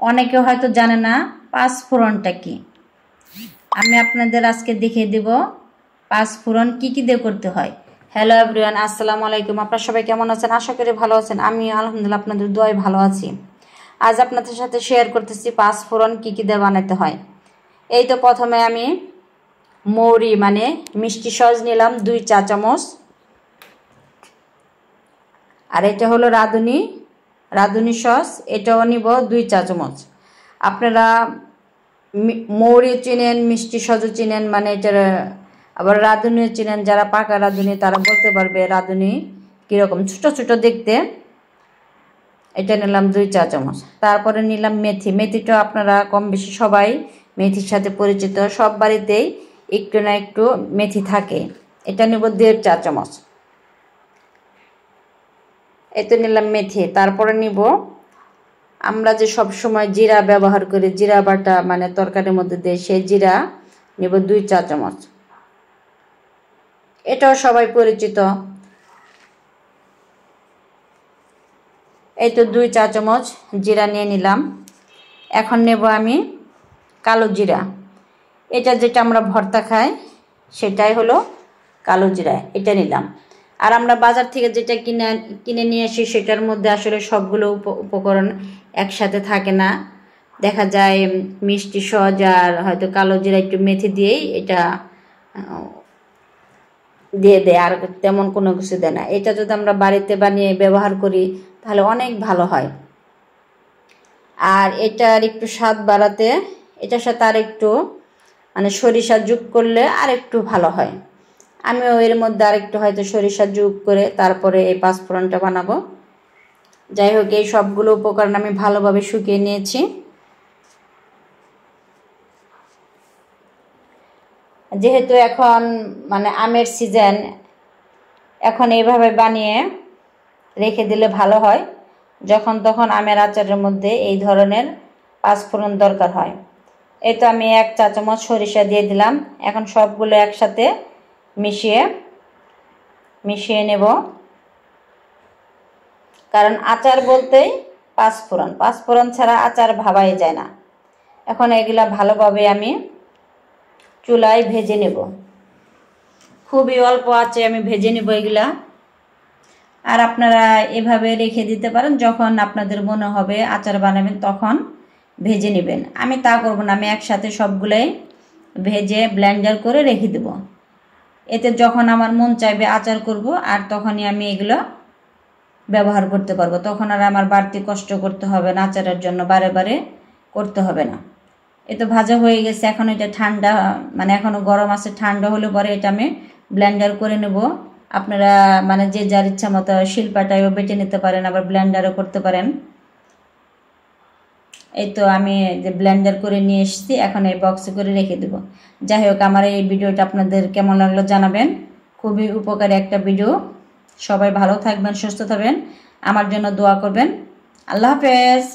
অনেকে হয়তো জানে না পাঁচফোড়নটা কি। আমি আপনাদের আজকে দেখিয়ে দেব পাঁচফোড়ন কি দিয়ে করতে হয়। হ্যালো এভরিওয়ান, আসসালামু আলাইকুম। আপনারা সবাই কেমন আছেন? আশা করি ভালো আছেন। আমি আলহামদুলিল্লাহ আপনাদের দোয়ায় ভালো আছি। আজ আপনাদের সাথে শেয়ার করতেছি পাঁচফোড়ন কি দিয়ে বানাতে হয়। এই তো প্রথমে আমি মৌরি মানে মিষ্টি সস নিলাম 2 চা চামচ। আর এটা হলো রাঁধুনি সস, এটাও নিব 2 চা চামচ। আপনারা মৌরি চিনেন, মিষ্টি সসও চিনেন, মানে এটার আবার রাঁধুনিও চিনেন। যারা পাকা রাঁধুনি তারা বলতে পারবে রাঁধুনি কীরকম, ছোটো ছোটো দেখতে। এটা নিলাম 2 চা চামচ। তারপরে নিলাম মেথিটা আপনারা কম বেশি সবাই মেথির সাথে পরিচিত, সব বাড়িতেই একটু না একটু মেথি থাকে। এটা নেব 1.5 চা চামচ। এই তো নিলাম মেথি। তারপরে নিব আমরা যে সব সময় জিরা ব্যবহার করি, জিরা বাটা মানে তরকারির মধ্যে দেয়, সেই জিরা নিব 2 চা চামচ। এটাও সবাই পরিচিত। এই তো 2 চা চামচ জিরা নিয়ে নিলাম। এখন নেব আমি কালো জিরা। এটা যেটা আমরা ভর্তা খাই সেটাই হলো কালো জিরা, এটা নিলাম। আর আমরা বাজার থেকে যেটা কিনে নিয়ে আসি সেটার মধ্যে আসলে সবগুলো উপকরণ একসাথে থাকে না। দেখা যায় মিষ্টি সস আর হয়তো কালো জিরা একটু মেথি দিয়েই এটা দিয়ে দেয়, আর তেমন কোনো কিছু দেয় না। এটা যদি আমরা বাড়িতে বানিয়ে ব্যবহার করি তাহলে অনেক ভালো হয়। আর এটার একটু স্বাদ বাড়াতে এটার সাথে আর একটু মানে সরিষা যোগ করলে আর একটু ভালো হয়। আমিও এর মধ্যে আর একটু হয়তো সরিষা যোগ করে তারপরে এই পাঁচফোড়নটা বানাবো। যাই হোক, এই সবগুলো উপকরণ আমি ভালোভাবে শুকিয়ে নিয়েছি। যেহেতু এখন মানে আমের সিজন, এখন এইভাবে বানিয়ে রেখে দিলে ভালো হয়। যখন তখন আমের আচারের মধ্যে এই ধরনের পাঁচফোড়ন দরকার হয়। এই তো আমি 1 চা চামচ সরিষা দিয়ে দিলাম। এখন সবগুলো একসাথে মিশিয়ে নেব, কারণ আচার বলতেই পাঁচফোড়ন ছাড়া আচার ভাবাই যায় না। এখন এগুলা ভালোভাবে আমি চুলায় ভেজে নেব। খুবই অল্প আঁচে আমি ভেজে নেব এগুলা। আর আপনারা এভাবে রেখে দিতে পারেন, যখন আপনাদের মনে হবে আচার বানাবেন তখন ভেজে নেবেন। আমি তা করব না, আমি একসাথে সবগুলাই ভেজে ব্লেন্ডার করে রেখে দেব। এতে যখন আমার মন চাইবে আচার করব আর তখনই আমি এগুলো ব্যবহার করতে পারবো। তখন আর আমার বাড়তি কষ্ট করতে হবে না, আচারের জন্য বারে বারে করতে হবে না। এ তো ভাজা হয়ে গেছে। এখন এটা ঠান্ডা মানে এখনও গরম আছে, ঠান্ডা হলে পরে এটা আমি ব্লেন্ডার করে নেব। আপনারা মানে যে যার ইচ্ছা মতো শিলপাটায়ও বেটে নিতে পারেন, আবার ব্লেন্ডারও করতে পারেন। এই তো আমি যে ব্লেন্ডার করে নিয়ে এসেছি, এখন এই বক্সে করে রেখে দেব। যাই হোক, আমার এই ভিডিওটা আপনাদের কেমন লাগলো জানাবেন। খুবই উপকারী একটা ভিডিও। সবাই ভালো থাকবেন, সুস্থ থাকবেন, আমার জন্য দোয়া করবেন। আল্লাহ হাফেজ।